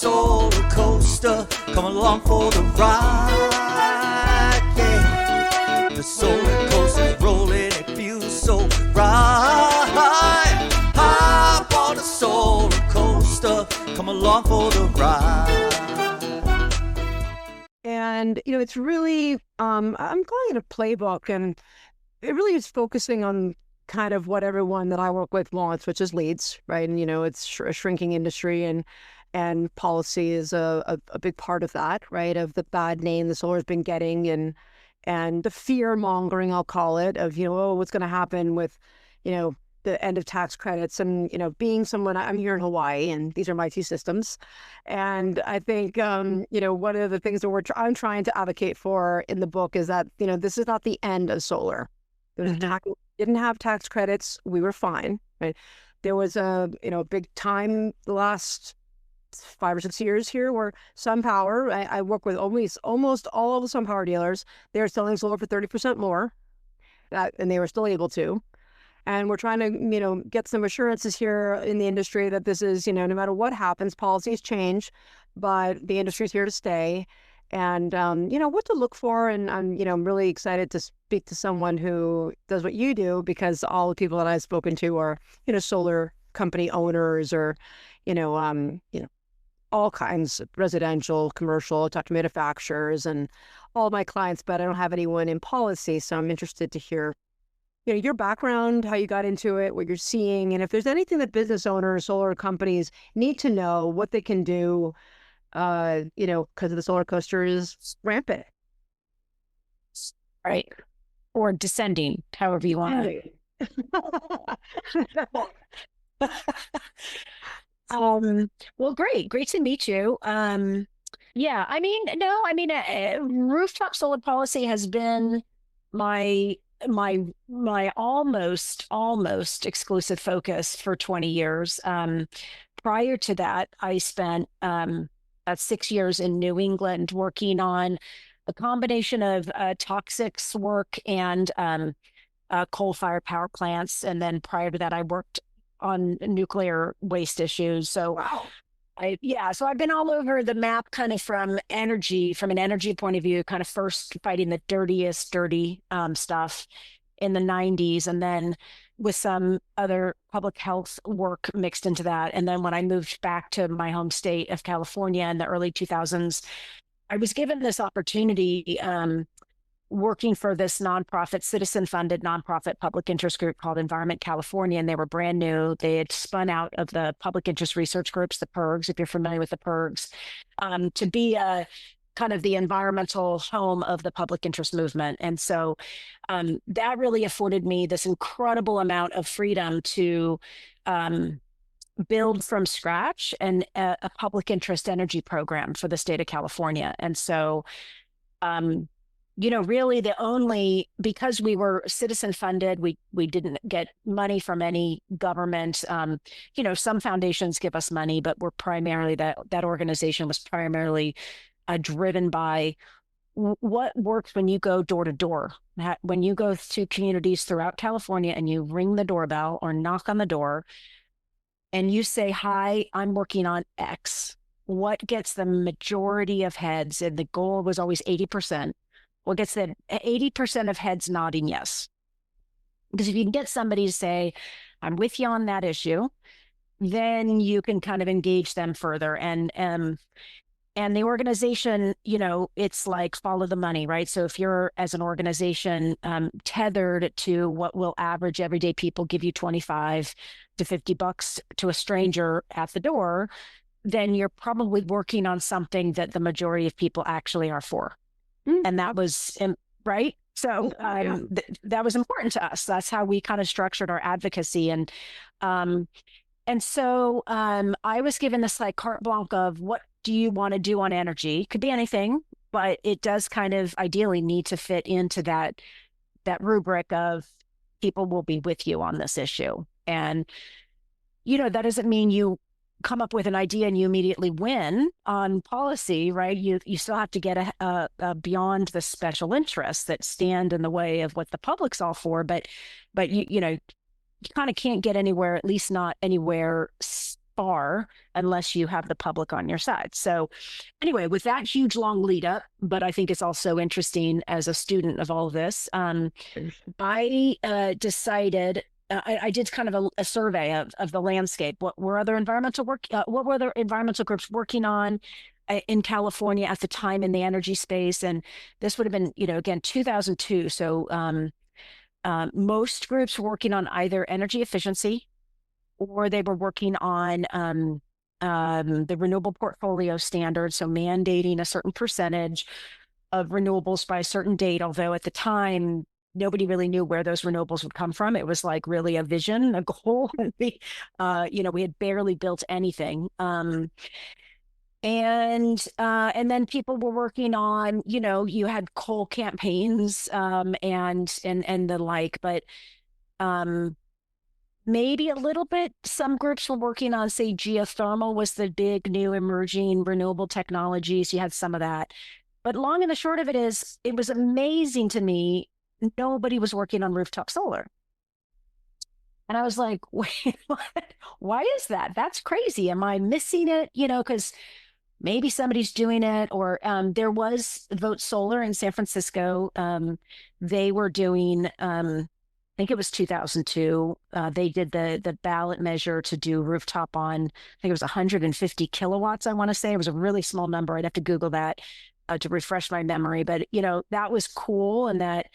solar coaster. Come along for the ride, yeah. The solar coaster's rolling, it feels so right. Hop on the solar coaster. Come along for the ride. And, it's really, I'm calling it a playbook, and it really is focusing on kind of what everyone that I work with wants, which is leads, right? And, it's a shrinking industry, and policy is a big part of that, right? Of the bad name the solar's been getting, and the fear mongering, I'll call it, of, what's going to happen with, the end of tax credits. And, being someone, I'm here in Hawaii, and these are my two systems. And I think, one of the things that I'm trying to advocate for in the book is that, this is not the end of solar. Didn't have tax credits. We were fine, right? There was a big time the last 5 or 6 years here where SunPower, I work with almost all of the SunPower dealers. They're selling solar for 30% more, and they were still able to. And we're trying to, get some assurances here in the industry that this is, no matter what happens, policies change, but the industry's here to stay. And, what to look for. And I'm really excited to speak to someone who does what you do, because all the people that I've spoken to are, solar company owners, or, all kinds of residential, commercial, talk to manufacturers and all my clients, but I don't have anyone in policy. So I'm interested to hear, your background, how you got into it, what you're seeing, and if there's anything that business owners, solar companies need to know, what they can do, because the solar coaster is rampant. Right. Or descending, however you want. Well, great to meet you. Rooftop solar policy has been my almost exclusive focus for 20 years. Prior to that, I spent 6 years in New England working on a combination of toxics work and coal-fired power plants. And then prior to that, I worked on nuclear waste issues. So Wow. So I've been all over the map, kind of from an energy point of view, kind of first fighting the dirty stuff in the 90s, and then with some other public health work mixed into that. And then when I moved back to my home state of California in the early 2000s, I was given this opportunity working for this nonprofit, citizen-funded nonprofit public interest group called Environment California, and they were brand new. They had spun out of the public interest research groups, the PIRGs, if you're familiar with the PIRGs, to be a kind of the environmental home of the public interest movement. And so that really afforded me this incredible amount of freedom to build from scratch a public interest energy program for the state of California. And so really because we were citizen funded, we didn't get money from any government. Some foundations give us money, but we're primarily, that organization was primarily driven by what works when you go door to door. When you go to communities throughout California and you ring the doorbell or knock on the door and you say, "Hi, I'm working on X." What gets the majority of heads, and the goal was always 80%. What gets the 80% of heads nodding yes? Because if you can get somebody to say, "I'm with you on that issue," then you can kind of engage them further. And the organization, it's like follow the money, right? So if you're, as an organization, tethered to what will average everyday people give you $25 to $50 to a stranger at the door, then you're probably working on something that the majority of people actually are for. And that was, right? So that was important to us. That's how we kind of structured our advocacy. And so I was given this like carte blanche of, what do you want to do on energy? Could be anything, but it does kind of ideally need to fit into that rubric of people will be with you on this issue. And, that doesn't mean you come up with an idea and you immediately win on policy, right? You still have to get a beyond the special interests that stand in the way of what the public's all for. But you kind of can't get anywhere, at least not anywhere far unless you have the public on your side. So anyway, with that huge long lead up, but I think it's also interesting as a student of all of this, I decided I did kind of a survey of the landscape. What were other environmental work? What were other environmental groups working on in California at the time in the energy space? And this would have been, again, 2002. So most groups were working on either energy efficiency or they were working on the renewable portfolio standard. So mandating a certain percentage of renewables by a certain date, although at the time, nobody really knew where those renewables would come from. It was like really a vision, a goal. We had barely built anything. And then people were working on, you had coal campaigns and the like, but maybe a little bit. Some groups were working on, say, geothermal was the big new emerging renewable technologies. You had some of that. But long and the short of it is, it was amazing to me. Nobody was working on rooftop solar. And I was like, wait, what? Why is that? That's crazy. Am I missing it? Because maybe somebody's doing it. Or there was Vote Solar in San Francisco. They were doing, I think it was 2002. They did the ballot measure to do rooftop on, I think it was 150 kilowatts, I want to say. It was a really small number. I'd have to Google that to refresh my memory. But, that was cool. And that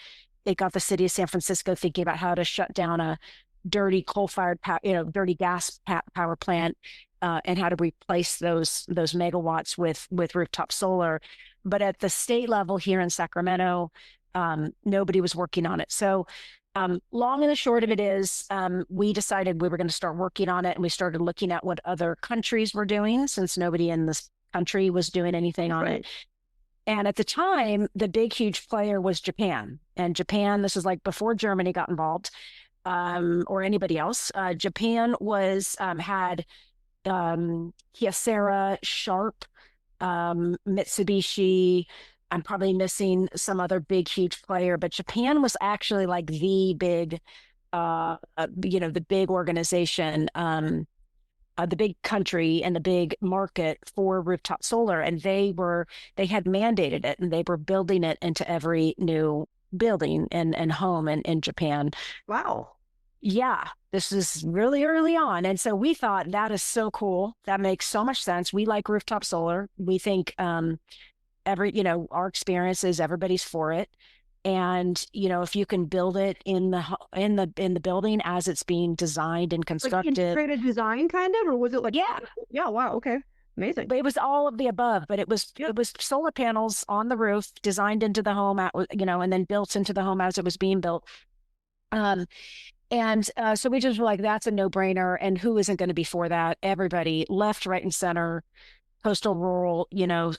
it got the city of San Francisco thinking about how to shut down a dirty coal-fired, dirty gas power plant, and how to replace those megawatts with rooftop solar. But at the state level here in Sacramento, nobody was working on it. So long and the short of it is, we decided we were going to start working on it, and we started looking at what other countries were doing, since nobody in this country was doing anything on it. And at the time, the big, huge player was Japan. And Japan, this is like before Germany got involved, or anybody else. Japan had Kyocera, Sharp, Mitsubishi. I'm probably missing some other big, huge player, but Japan was actually like the big, the big organization, the big country and the big market for rooftop solar. And they had mandated it, and they were building it into every new building and home in Japan. Wow. Yeah, this is really early on. And so we thought, that is so cool. That makes so much sense. We like rooftop solar. We think our experience is everybody's for it. And, if you can build it in the building as it's being designed and constructed. Like integrated design kind of, or was it like, yeah. Yeah. Wow. Okay. Amazing. But it was all of the above, but it was solar panels on the roof designed into the home, and then built into the home as it was being built. So we just were like, that's a no-brainer. And who isn't going to be for that? Everybody, left, right, and center, coastal, rural,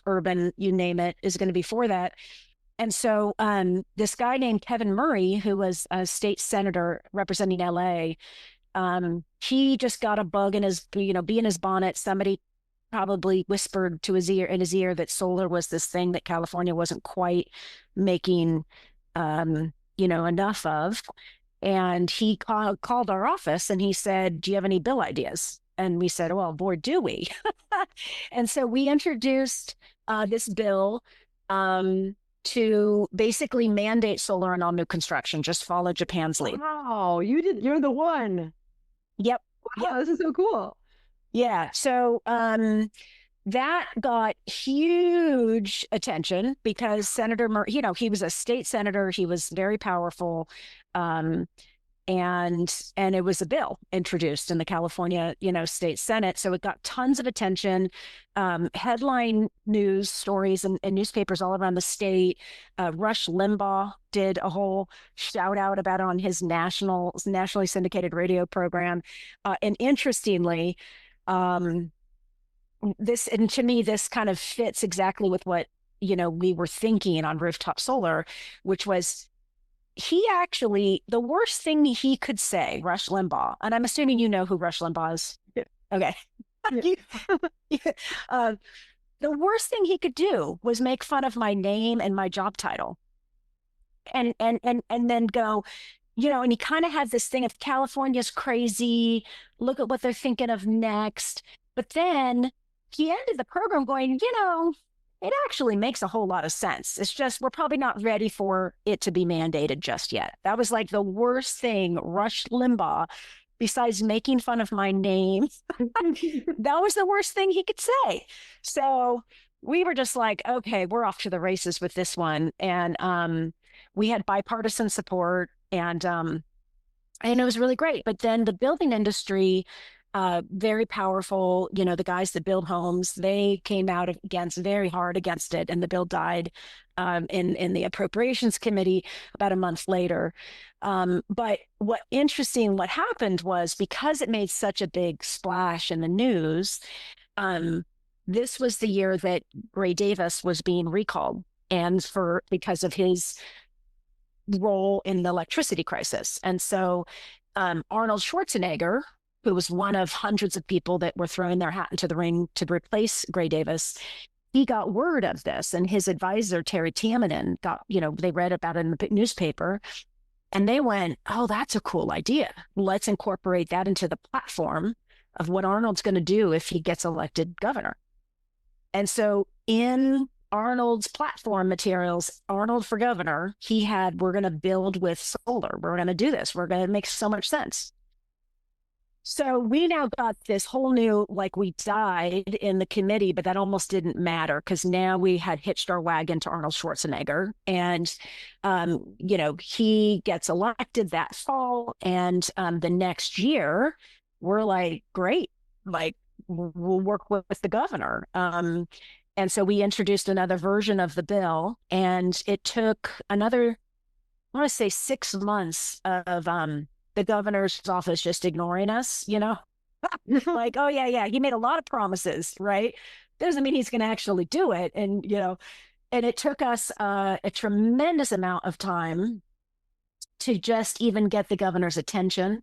urban, you name it, is going to be for that. And so this guy named Kevin Murray, who was a state senator representing LA, he just got a bug in his, bee in his bonnet. Somebody probably whispered in his ear that solar was this thing that California wasn't quite making, enough of. And he called our office and he said, "Do you have any bill ideas?" And we said, "Well, boy, do we." And so we introduced this bill to basically mandate solar on all new construction, just follow Japan's lead. Wow, you're the one. Yep. Wow, this is so cool. Yeah. So that got huge attention because Senator Murray, he was a state senator. He was very powerful. And it was a bill introduced in the California, state Senate. So it got tons of attention, headline news stories and newspapers all around the state. Rush Limbaugh did a whole shout out about it on his nationally syndicated radio program. And interestingly, to me, this kind of fits exactly with what, we were thinking on rooftop solar, which was, the worst thing he could say, Rush Limbaugh, and I'm assuming you know who Rush Limbaugh is. Yeah. Okay. Yeah. The worst thing he could do was make fun of my name and my job title. And then go, and he kind of had this thing of California's crazy. Look at what they're thinking of next. But then he ended the program going, it actually makes a whole lot of sense. It's just we're probably not ready for it to be mandated just yet. That was like the worst thing Rush Limbaugh, besides making fun of my name, that was the worst thing he could say. So we were just like, okay, we're off to the races with this one. And we had bipartisan support, and it was really great. But then the building industry, very powerful, the guys that build homes, they came out very hard against it, and the bill died in the Appropriations Committee about a month later. But what happened was, because it made such a big splash in the news, this was the year that Gray Davis was being recalled, and because of his role in the electricity crisis. And so Arnold Schwarzenegger, who was one of hundreds of people that were throwing their hat into the ring to replace Gray Davis, he got word of this, and his advisor, Terry Tamminen, they read about it in the newspaper, and they went, oh, that's a cool idea. Let's incorporate that into the platform of what Arnold's going to do if he gets elected governor. And so in Arnold's platform materials, Arnold for governor, we're going to build with solar. We're going to do this. We're going to make so much sense. So we now got this whole new, we died in the committee, but that almost didn't matter, because now we had hitched our wagon to Arnold Schwarzenegger, and, he gets elected that fall. And the next year, we're like, great, we'll work with the governor. And so we introduced another version of the bill, and it took another, I want to say 6 months of the governor's office just ignoring us, like, oh yeah, he made a lot of promises, right? Doesn't mean he's going to actually do it. And, and it took us a tremendous amount of time to just even get the governor's attention.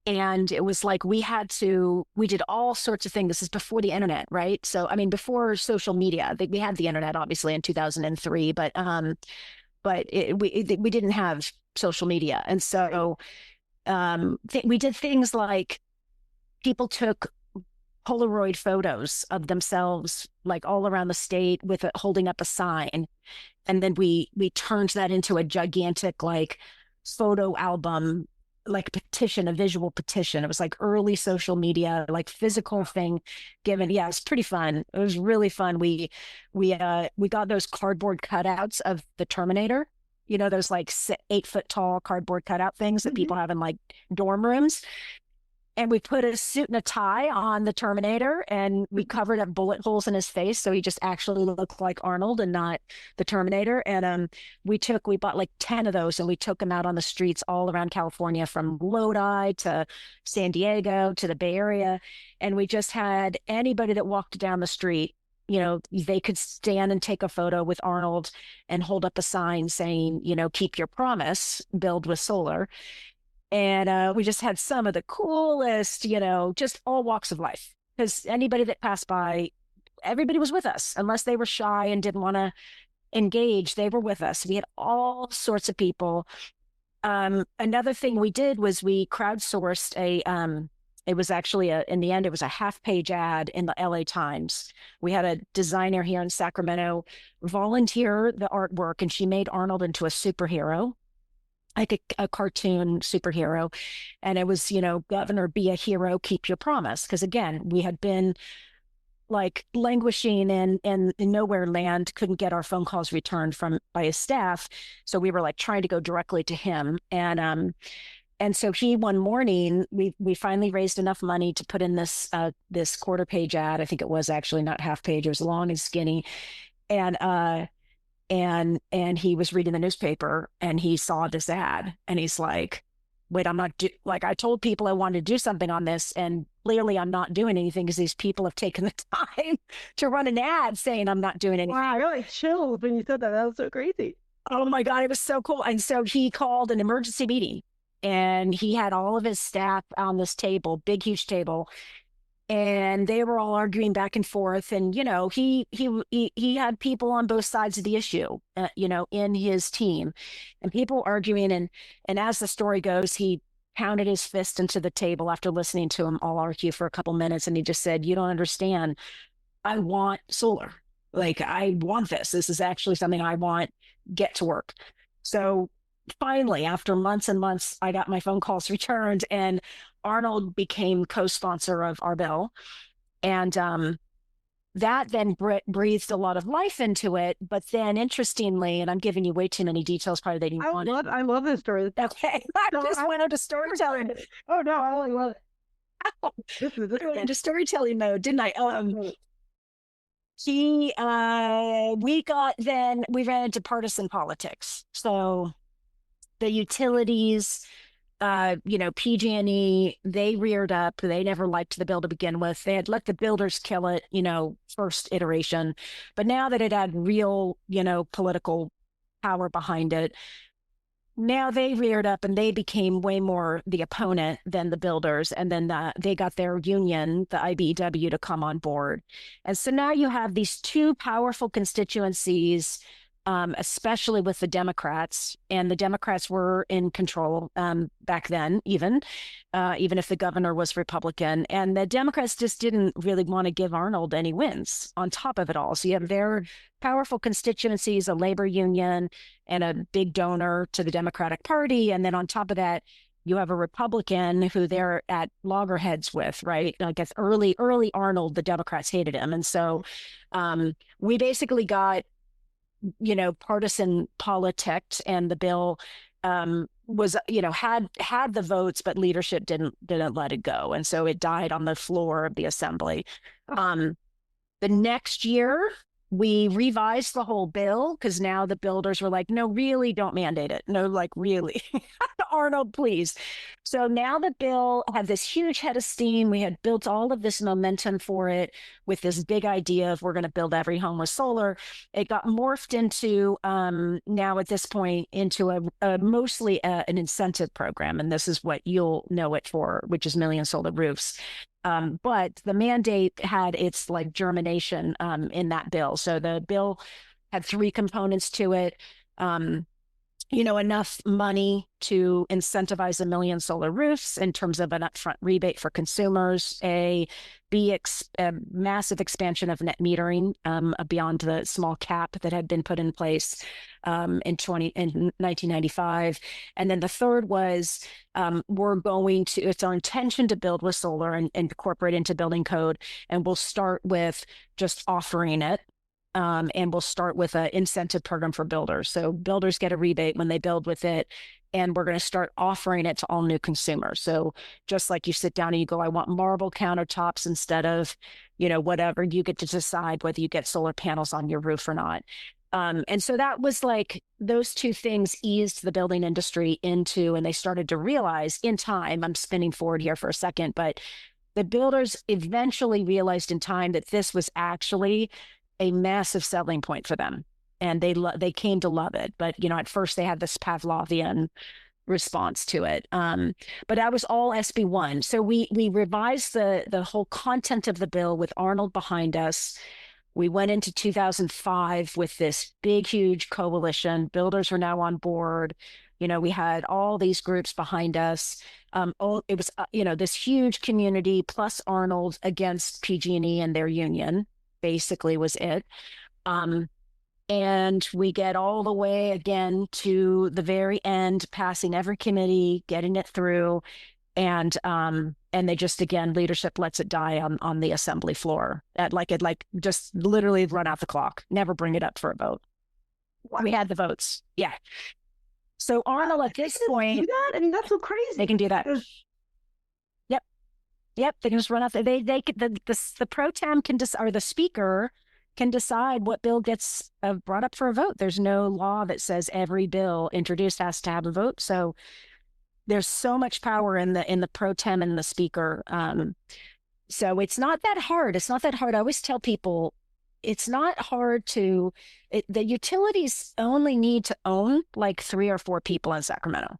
And it was like we did all sorts of things. This is before the internet, right? So, before social media. We had the internet, obviously, in 2003, but we didn't have social media. And so we did things like people took Polaroid photos of themselves, all around the state, with holding up a sign. And then we turned that into a gigantic, photo album, petition, a visual petition. It was early social media, physical thing given. Yeah, it was pretty fun. It was really fun. We got those cardboard cutouts of the Terminator, those 8-foot tall cardboard cutout things that people have in dorm rooms. And we put a suit and a tie on the Terminator, and we covered up bullet holes in his face, so he just actually looked like Arnold and not the Terminator. And we bought 10 of those, and we took them out on the streets all around California, from Lodi to San Diego to the Bay Area. And we just had anybody that walked down the street, they could stand and take a photo with Arnold and hold up a sign saying, keep your promise, build with solar. And we just had some of the coolest, just all walks of life, because anybody that passed by, everybody was with us. Unless they were shy and didn't want to engage, they were with us. We had all sorts of people. Another thing we did was we crowdsourced it was actually in the end, it was a half-page ad in the LA Times. We had a designer here in Sacramento volunteer the artwork, and she made Arnold into a superhero, like a cartoon superhero. And it was, Governor, be a hero, keep your promise. Because again, we had been languishing in nowhere land, couldn't get our phone calls returned by his staff. So we were trying to go directly to him. And so one morning, we finally raised enough money to put in this quarter-page ad. I think it was actually not half-page. It was long and skinny. And he was reading the newspaper, and he saw this ad, and he's like, wait, I told people I wanted to do something on this, and clearly I'm not doing anything because these people have taken the time to run an ad saying I'm not doing anything. Wow, I really chilled when you said that. That was so crazy. Oh my God, it was so cool. And so he called an emergency meeting, and he had all of his staff on this table, big, huge table. and they were all arguing back and forth. And he had people on both sides of the issue, in his team, and people arguing. And as the story goes, he pounded his fist into the table after listening to them all argue for a couple minutes, and he just said, "You don't understand. I want solar. Like, I want this. This is actually something I want. Get to work." So finally, after months and months, I got my phone calls returned, and Arnold became co-sponsor of our bill. And that then breathed a lot of life into it. But then, interestingly, and I'm giving you way too many details, probably they didn't want it. I love this story. Okay, I just went into storytelling. Oh no, I only love it. I went into storytelling mode, didn't I? We ran into partisan politics. So the utilities, PG&E, they reared up. They never liked the bill to begin with. They had let the builders kill it, first iteration. But now that it had real, political power behind it, now they reared up and they became way more the opponent than the builders. And then they got their union, the IBEW, to come on board. And so now you have these two powerful constituencies, especially with the Democrats. And the Democrats were in control back then, even if the governor was Republican. And the Democrats just didn't really want to give Arnold any wins on top of it all. So you have their powerful constituencies, a labor union, and a big donor to the Democratic Party. And then on top of that, you have a Republican who they're at loggerheads with, right? Like, it's early Arnold, the Democrats hated him. And so we basically got partisan politics, and the bill was, had the votes, but leadership didn't let it go. And so it died on the floor of the assembly. The next year, we revised the whole bill, because now the builders were like, no, really, don't mandate it. No, like, really, Arnold, please. So now the bill had this huge head of steam. We had built all of this momentum for it with this big idea of we're going to build every home with solar. It got morphed into now at this point into a mostly an incentive program. And this is what you'll know it for, which is Million Solar Roofs. But the mandate had its germination in that bill. So the bill had three components to it. Enough money to incentivize 1 million solar roofs in terms of an upfront rebate for consumers, a massive expansion of net metering beyond the small cap that had been put in place in 1995. And then the third was it's our intention to build with solar and incorporate into building code. And we'll start with just offering it. And we'll start with an incentive program for builders. So builders get a rebate when they build with it, and we're going to start offering it to all new consumers. So just like you sit down and you go, I want marble countertops instead of, whatever, you get to decide whether you get solar panels on your roof or not. And so that was those two things eased the building industry into, and they started to realize in time, I'm spinning forward here for a second, but the builders eventually realized in time that this was actually a massive selling point for them, and they came to love it. But at first they had this Pavlovian response to it. But that was all SB1. So we revised the whole content of the bill with Arnold behind us. We went into 2005 with this big, huge coalition. Builders were now on board. We had all these groups behind us. It was this huge community plus Arnold against PG&E and their union. Basically was it. And we get all the way again to the very end, passing every committee, getting it through. And they just, again, leadership lets it die on the assembly floor. Just literally run out the clock, never bring it up for a vote. We had the votes. Yeah. So Arnold at this point, that's so crazy. They can do that. Yep, they can just run out there. The pro tem or the speaker can decide what bill gets brought up for a vote. There's no law that says every bill introduced has to have a vote. So there's so much power in the pro tem and the speaker. So it's not that hard. It's not that hard. I always tell people it's not hard the utilities only need to own 3 or 4 people in Sacramento.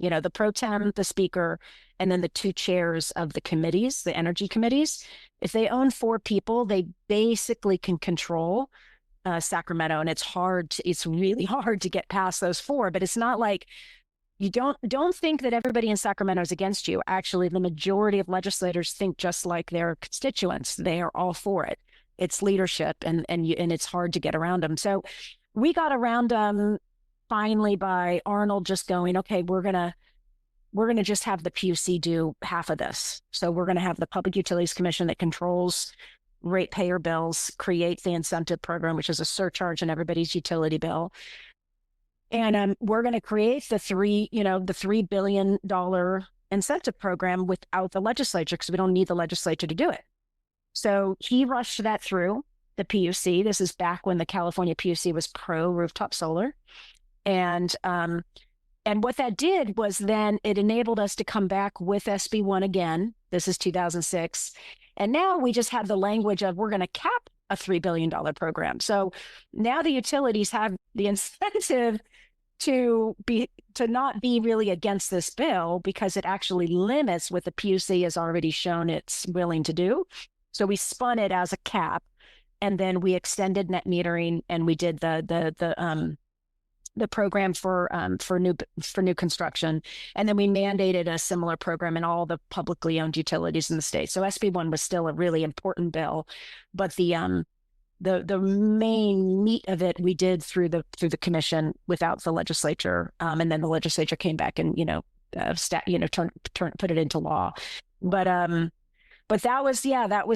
the pro tem, the speaker, and then the two chairs of the committees, the energy committees. If they own 4 people, they basically can control Sacramento, and it's really hard to get past those 4. But it's not like you don't think that everybody in Sacramento is against you. Actually, the majority of legislators think just like their constituents. They are all for it. It's leadership, and it's hard to get around them. So we got around them finally by Arnold just going, okay, we're gonna just have the PUC do half of this. So we're gonna have the Public Utilities Commission that controls ratepayer bills, create the incentive program, which is a surcharge on everybody's utility bill. And we're going to create the $3 billion incentive program without the legislature, because we don't need the legislature to do it. So he rushed that through the PUC. This is back when the California PUC was pro rooftop solar. And what that did was then it enabled us to come back with SB1 again. This is 2006. And now we just have the language of we're going to cap a $3 billion program. So now the utilities have the incentive to not be really against this bill, because it actually limits what the PUC has already shown it's willing to do. So we spun it as a cap, and then we extended net metering, and we did the program for new construction, and then we mandated a similar program in all the publicly owned utilities in the state. So SB1 was still a really important bill, but the main meat of it we did through the commission without the legislature, and then the legislature came back and put it into law. But that was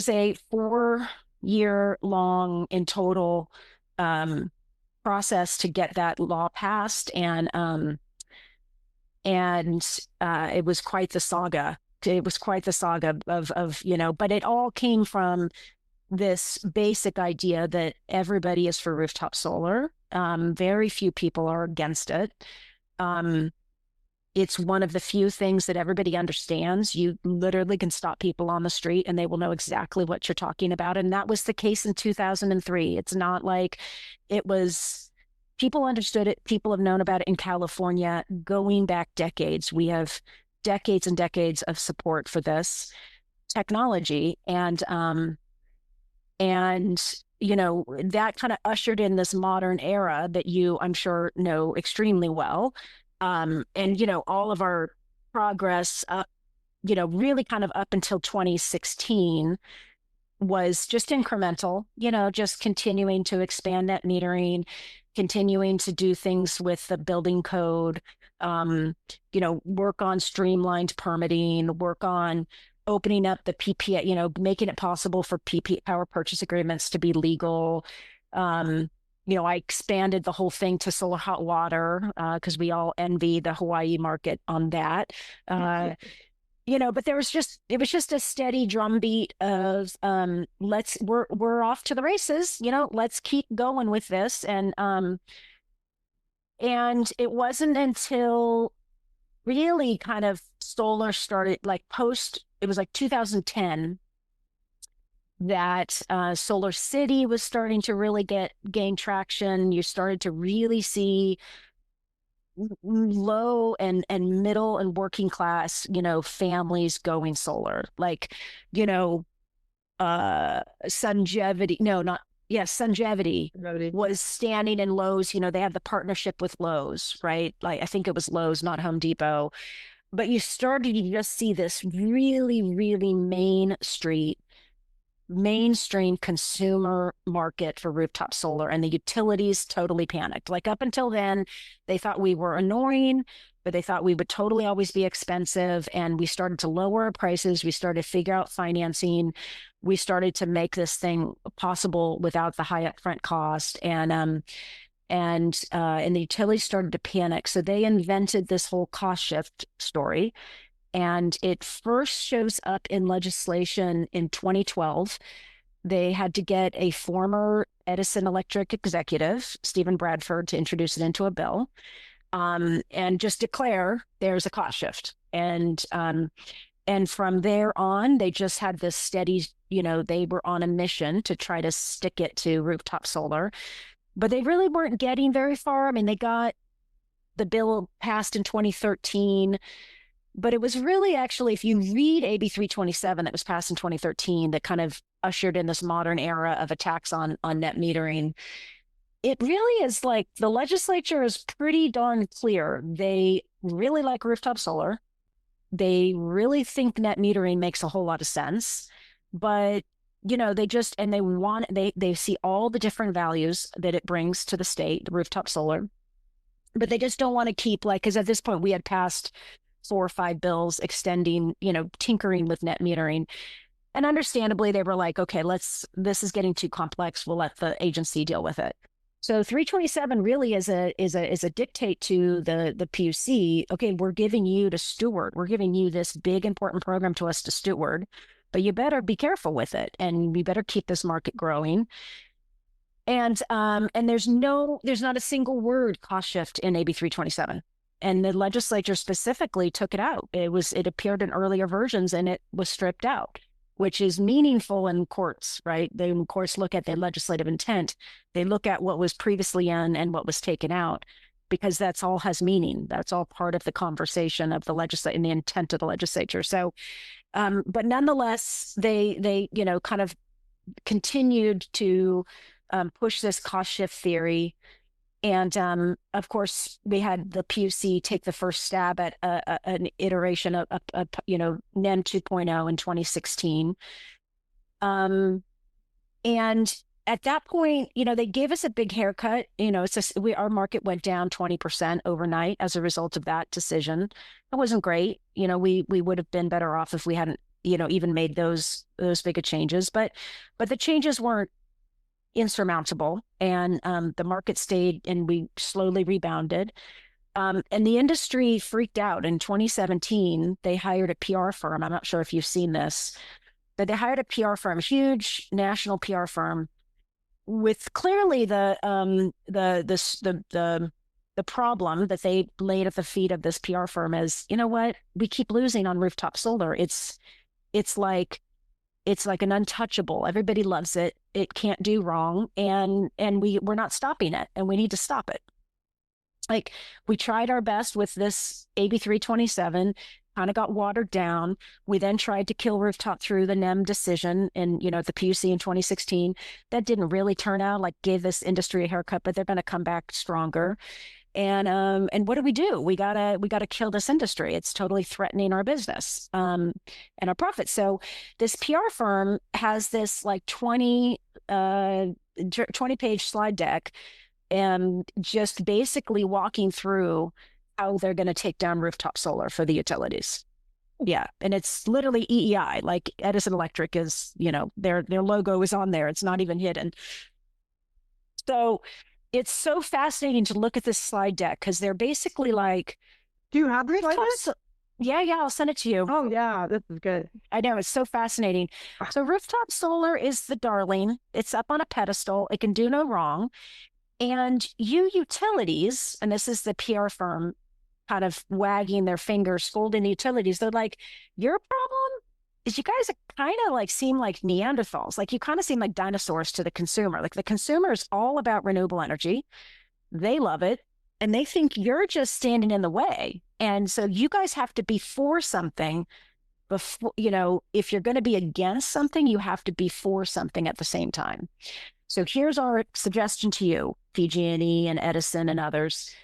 a 4-year long in total process to get that law passed, and it was quite the saga. It was quite the saga of but it all came from this basic idea that everybody is for rooftop solar. Very few people are against it. It's one of the few things that everybody understands. You literally can stop people on the street and they will know exactly what you're talking about. And that was the case in 2003. It's not like it was, people understood it. People have known about it in California going back decades. We have decades and decades of support for this technology. And that kind of ushered in this modern era that you, I'm sure, know extremely well. All of our progress, really kind of up until 2016 was just incremental, just continuing to expand net metering, continuing to do things with the building code, work on streamlined permitting, work on opening up the PPA, making it possible for power purchase agreements to be legal. I expanded the whole thing to solar hot water because we all envy the Hawaii market on that. But it was just a steady drumbeat of we're off to the races, let's keep going with this. And it wasn't until really kind of solar started it was like 2010 that Solar City was starting to really gain traction. You started to really see low and middle and working class, families going solar, Sungevity was standing in Lowe's. They have the partnership with Lowe's, right? I think it was Lowe's, not Home Depot. But you started to just see this really, really mainstream consumer market for rooftop solar, and the utilities totally panicked. Up until then, they thought we were annoying, but they thought we would totally always be expensive. And we started to lower our prices. We started to figure out financing. We started to make this thing possible without the high upfront cost. And the utilities started to panic. So they invented this whole cost shift story. And it first shows up in legislation in 2012. They had to get a former Edison Electric executive, Stephen Bradford, to introduce it into a bill, and just declare there's a cost shift. And from there on, they just had this steady, they were on a mission to try to stick it to rooftop solar, but they really weren't getting very far. I mean, they got the bill passed in 2013, but it was really actually, if you read AB 327 that was passed in 2013, that kind of ushered in this modern era of a tax on net metering. It really is like the legislature is pretty darn clear. They really like rooftop solar. They really think net metering makes a whole lot of sense, but they just, and they see all the different values that it brings to the state, the rooftop solar, but they just don't want to keep because at this point we had passed 4 or 5 bills extending, tinkering with net metering. And understandably, they were like, okay, this is getting too complex. We'll let the agency deal with it. So 327 really is a dictate to the PUC. Okay, we're giving you to steward. We're giving you this big important program to us to steward, but you better be careful with it, and we better keep this market growing. And there's not a single word cost shift in AB 327, and the legislature specifically took it out. It appeared in earlier versions, and it was stripped out, which is meaningful in courts, right? They, of course, look at the legislative intent. They look at what was previously in and what was taken out, because that's all has meaning. That's all part of the conversation of the legislature and the intent of the legislature. So, but nonetheless, they kind of continued to push this cost shift theory. And of course, we had the PUC take the first stab at an iteration of NEM 2.0 in 2016. And at that point, they gave us a big haircut. Our market went down 20% overnight as a result of that decision. It wasn't great. We would have been better off if we hadn't, even made those big changes. But the changes weren't insurmountable, and the market stayed, and we slowly rebounded. And the industry freaked out. In 2017, they hired a PR firm. I'm not sure if you've seen this, but they hired a PR firm, a huge national PR firm, with clearly the problem that they laid at the feet of this PR firm is, what? We keep losing on rooftop solar. It's like an untouchable. Everybody loves it. It can't do wrong, and we're not stopping it, and we need to stop it. Like, we tried our best with this AB 327, kind of got watered down. We then tried to kill rooftop through the NEM decision and the PUC in 2016. That didn't really turn out, gave this industry a haircut, but they're going to come back stronger. And what do? We gotta kill this industry. It's totally threatening our business and our profits. So this PR firm has this 20-page slide deck, and just basically walking through how they're going to take down rooftop solar for the utilities. Yeah, and it's literally EEI, like Edison Electric is, their logo is on there. It's not even hidden. So it's so fascinating to look at this slide deck, because they're basically like, do you have the slide deck? Yeah, I'll send it to you. Oh yeah, this is good. I know, it's so fascinating. So rooftop solar is the darling. It's up on a pedestal. It can do no wrong. And you utilities, and this is the PR firm kind of wagging their finger, scolding the utilities. They're like, your problem is you guys kind of seem like Neanderthals. You kind of seem like dinosaurs to the consumer. The consumer is all about renewable energy. They love it. And they think you're just standing in the way. And so you guys have to be for something before, if you're going to be against something, you have to be for something at the same time. So here's our suggestion to you, PG&E and Edison and others: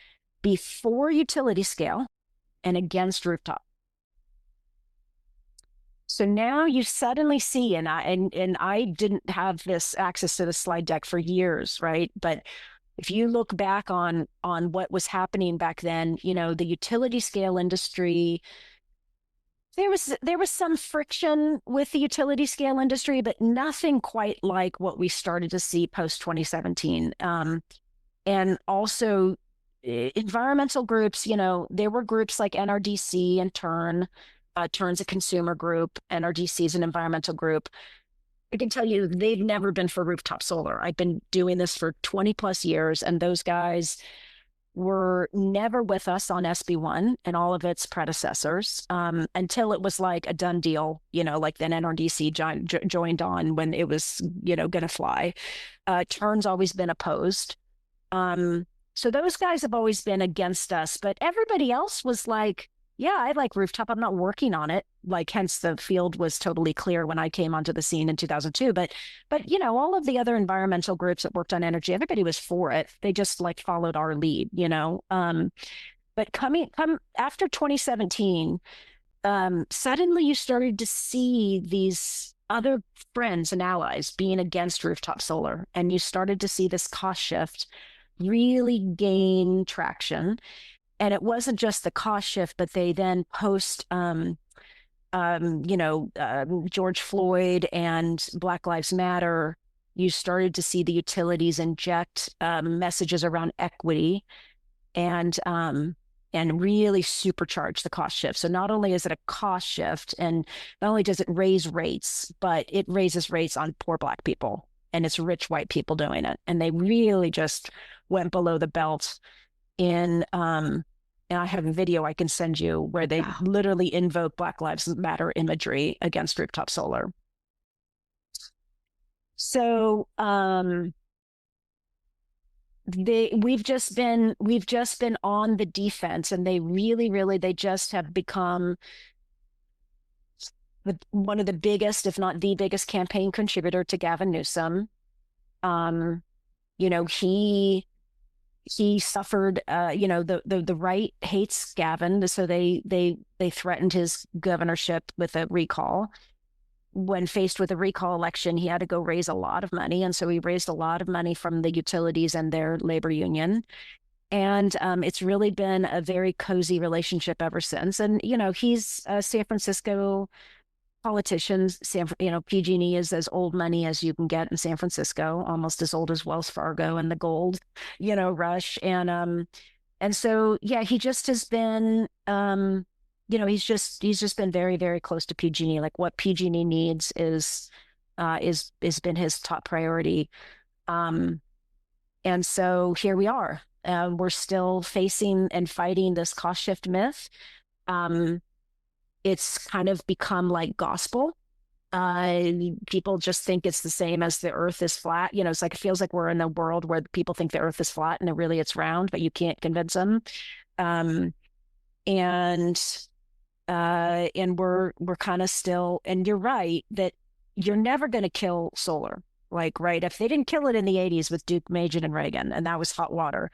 before utility scale and against rooftop. So now you suddenly see, and I didn't have this access to the slide deck for years, right? But if you look back on what was happening back then, the utility scale industry, there was some friction with the utility scale industry, but nothing quite like what we started to see post 2017. And also environmental groups, there were groups like NRDC and TURN. TURN's a consumer group, NRDC is an environmental group. I can tell you they've never been for rooftop solar. I've been doing this for 20 plus years, and those guys were never with us on SB1 and all of its predecessors until it was like a done deal, like then NRDC joined on when it was, going to fly. TURN's always been opposed. So those guys have always been against us, but everybody else was like, yeah, I like Rooftop. I'm not working on it. Like, hence the field was totally clear when I came onto the scene in 2002. But all of the other environmental groups that worked on energy, everybody was for it. They just like followed our lead, But come after 2017, suddenly you started to see these other friends and allies being against rooftop solar, and you started to see this cost shift really gain traction. And it wasn't just the cost shift, but they then George Floyd and Black Lives Matter, you started to see the utilities inject messages around equity and really supercharge the cost shift. So not only is it a cost shift, and not only does it raise rates, but it raises rates on poor Black people, and it's rich white people doing it. And they really just went below the belt in and I have a video I can send you where they literally invoke Black Lives Matter imagery against rooftop solar. So we've just been on the defense, and they just have become one of the biggest, if not the biggest, campaign contributor to Gavin Newsom. He suffered, the right hates Gavin, so they threatened his governorship with a recall. When faced with a recall election, he had to go raise a lot of money, and so he raised a lot of money from the utilities and their labor union. And it's really been a very cozy relationship ever since. And he's a San Francisco politicians. PG&E is as old money as you can get in San Francisco, almost as old as Wells Fargo and the gold, rush. And so, yeah, he just has been, he's just been very, very close to PG&E. Like, what PG&E needs is been his top priority. And so here we are. We're still facing and fighting this cost shift myth. It's kind of become like gospel. People just think it's the same as the earth is flat. It's like, it feels like we're in a world where people think the earth is flat and really it's round, but you can't convince them. And we're kind of still, and you're right that you're never going to kill solar. Like, right, if they didn't kill it in the 80s with Duke, Majan, and Reagan, and that was hot water,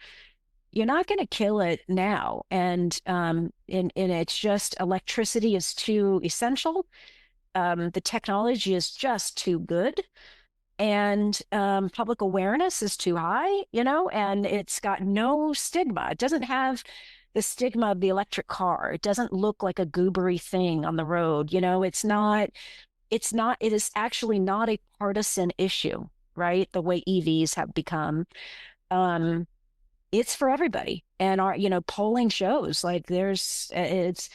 you're not going to kill it now. And it's just, electricity is too essential. The technology is just too good. And public awareness is too high, and it's got no stigma. It doesn't have the stigma of the electric car. It doesn't look like a goobery thing on the road. It is actually not a partisan issue, right? The way EVs have become. It's for everybody. And our, polling shows like it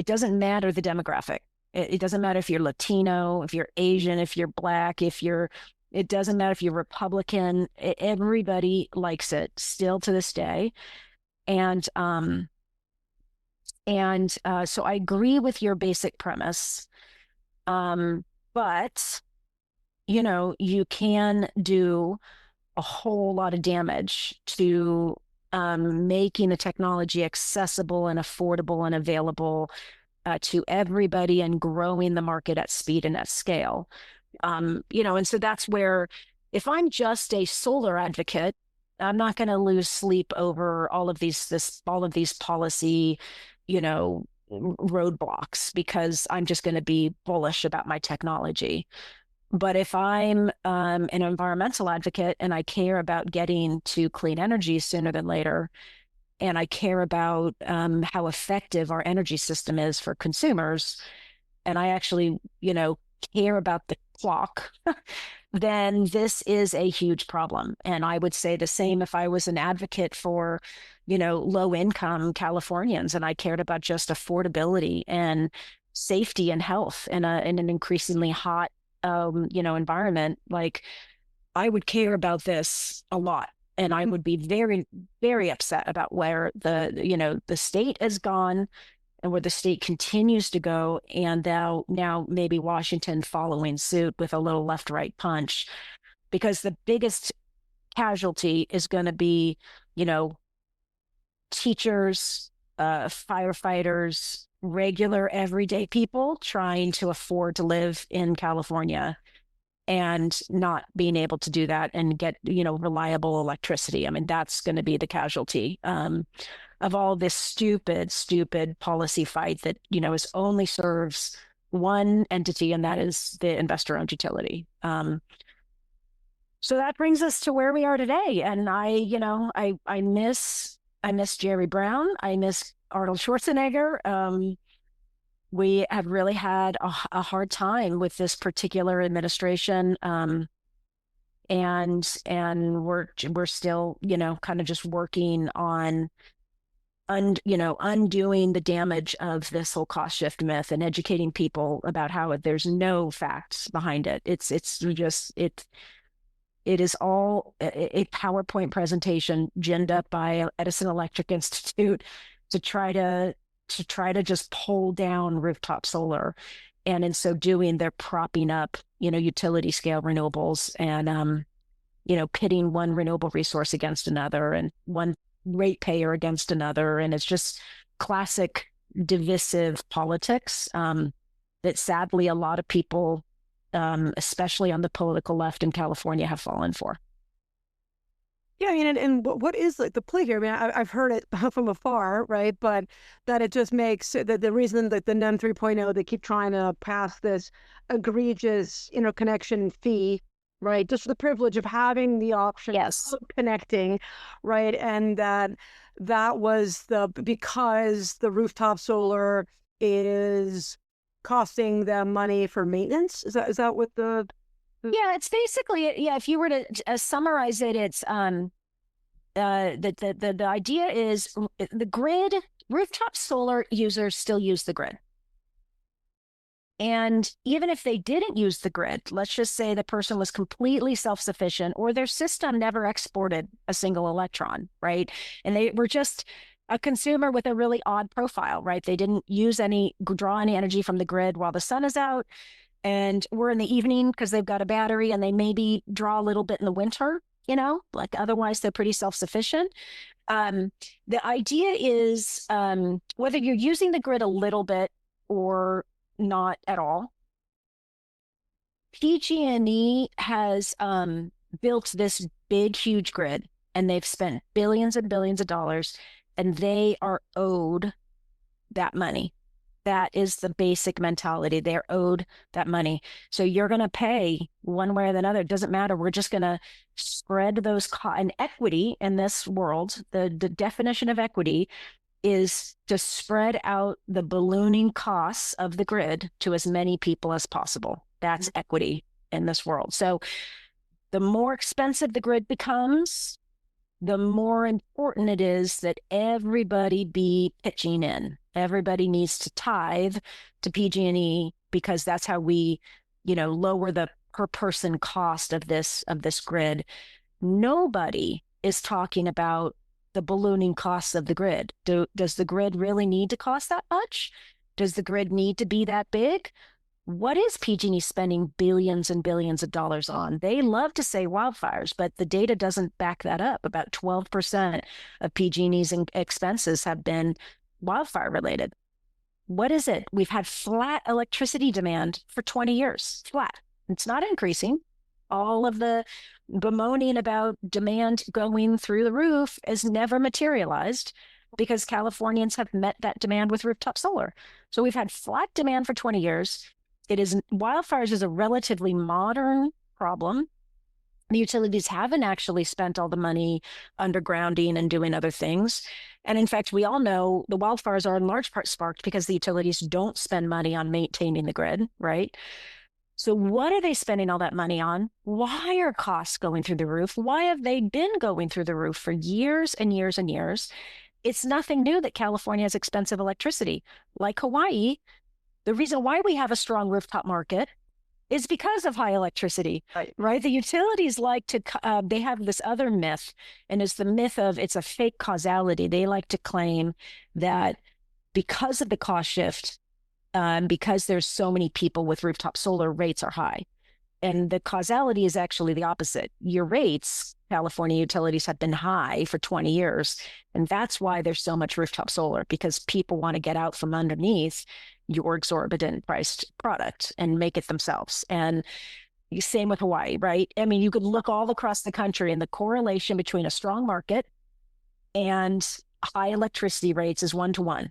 doesn't matter the demographic. It doesn't matter if you're Latino, if you're Asian, if you're Black, it doesn't matter if you're Republican. Everybody likes it still to this day. And so I agree with your basic premise. But, you can do a whole lot of damage to making the technology accessible and affordable and available to everybody, and growing the market at speed and at scale. And so that's where, if I'm just a solar advocate, I'm not going to lose sleep over all of these policy, roadblocks, because I'm just going to be bullish about my technology. But if I'm an environmental advocate and I care about getting to clean energy sooner than later, and I care about how effective our energy system is for consumers, and I actually, care about the clock, then this is a huge problem. And I would say the same if I was an advocate for, low income Californians, and I cared about just affordability and safety and health in an increasingly hot environment. Like, I would care about this a lot, and I would be very, very upset about where the state has gone and where the state continues to go, and now maybe Washington following suit with a little left-right punch, because the biggest casualty is going to be, teachers, firefighters, regular everyday people trying to afford to live in California and not being able to do that and get, reliable electricity. I mean, that's going to be the casualty of all this stupid policy fight that, is only serves one entity, and that is the investor-owned utility. So that brings us to where we are today. And I miss Jerry Brown. I miss Arnold Schwarzenegger. We have really had a hard time with this particular administration. And we're still, kind of just working on undoing the damage of this whole cost shift myth and educating people about how there's no facts behind it. It is all a PowerPoint presentation ginned up by Edison Electric Institute to try to just pull down rooftop solar. And in so doing, they're propping up, utility scale renewables and, pitting one renewable resource against another and one ratepayer against another. And it's just classic divisive politics that sadly a lot of people, especially on the political left in California, have fallen for. Yeah, I mean, and what is like the play here? I mean, I've heard it from afar, right? But that it just makes the reason that the NEM 3.0, they keep trying to pass this egregious interconnection fee, right? Just for the privilege of having the option Yes. of connecting, right? And that was because the rooftop solar is costing them money for maintenance. Is that what the Yeah, it's basically, if you were to summarize it, it's the idea is the grid, rooftop solar users still use the grid. And even if they didn't use the grid, let's just say the person was completely self-sufficient or their system never exported a single electron, right? And they were just a consumer with a really odd profile, right? They didn't draw any energy from the grid while the sun is out. And we're in the evening because they've got a battery and they maybe draw a little bit in the winter, like otherwise they're pretty self-sufficient. The idea is whether you're using the grid a little bit or not at all, PG&E has built this big, huge grid and they've spent billions and billions of dollars and they are owed that money. That is the basic mentality. They're owed that money. So you're going to pay one way or the other. It doesn't matter. We're just going to spread those and equity in this world. The definition of equity is to spread out the ballooning costs of the grid to as many people as possible. That's equity in this world. So the more expensive the grid becomes, the more important it is that everybody be pitching in. Everybody needs to tithe to PG&E because that's how we, lower the per person cost of this grid. Nobody is talking about the ballooning costs of the grid. Does the grid really need to cost that much? Does the grid need to be that big? What is PG&E spending billions and billions of dollars on? They love to say wildfires, but the data doesn't back that up. About 12% of PG&E's expenses have been wildfire related. What is it? We've had flat electricity demand for 20 years, flat. It's not increasing. All of the bemoaning about demand going through the roof is never materialized because Californians have met that demand with rooftop solar. So we've had flat demand for 20 years. Wildfires is a relatively modern problem. The utilities haven't actually spent all the money undergrounding and doing other things. And in fact, we all know the wildfires are in large part sparked because the utilities don't spend money on maintaining the grid, right? So what are they spending all that money on? Why are costs going through the roof? Why have they been going through the roof for years and years and years? It's nothing new that California has expensive electricity. Like Hawaii, the reason why we have a strong rooftop market is because of high electricity, right? The utilities like to, they have this other myth, and it's the myth of it's a fake causality. They like to claim that because of the cost shift, because there's so many people with rooftop solar, rates are high. And the causality is actually the opposite. Your rates, California utilities, have been high for 20 years. And that's why there's so much rooftop solar, because people want to get out from underneath your exorbitant priced product and make it themselves. And same with Hawaii, right? I mean, you could look all across the country, and the correlation between a strong market and high electricity rates is 1-to-1.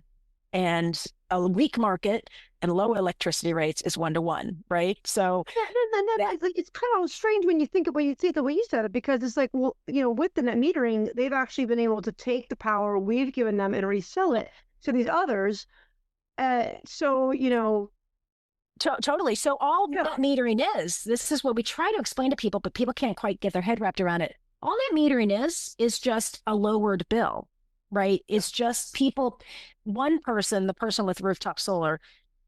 And a weak market and low electricity rates is 1-to-1, right? So it's kind of strange when you think of, when you see the way you said it, because it's like, well, with the net metering, they've actually been able to take the power we've given them and resell it to these others. Totally. So all net metering this is what we try to explain to people, but people can't quite get their head wrapped around it. All net metering is just a lowered bill, right? It's just one person, the person with rooftop solar,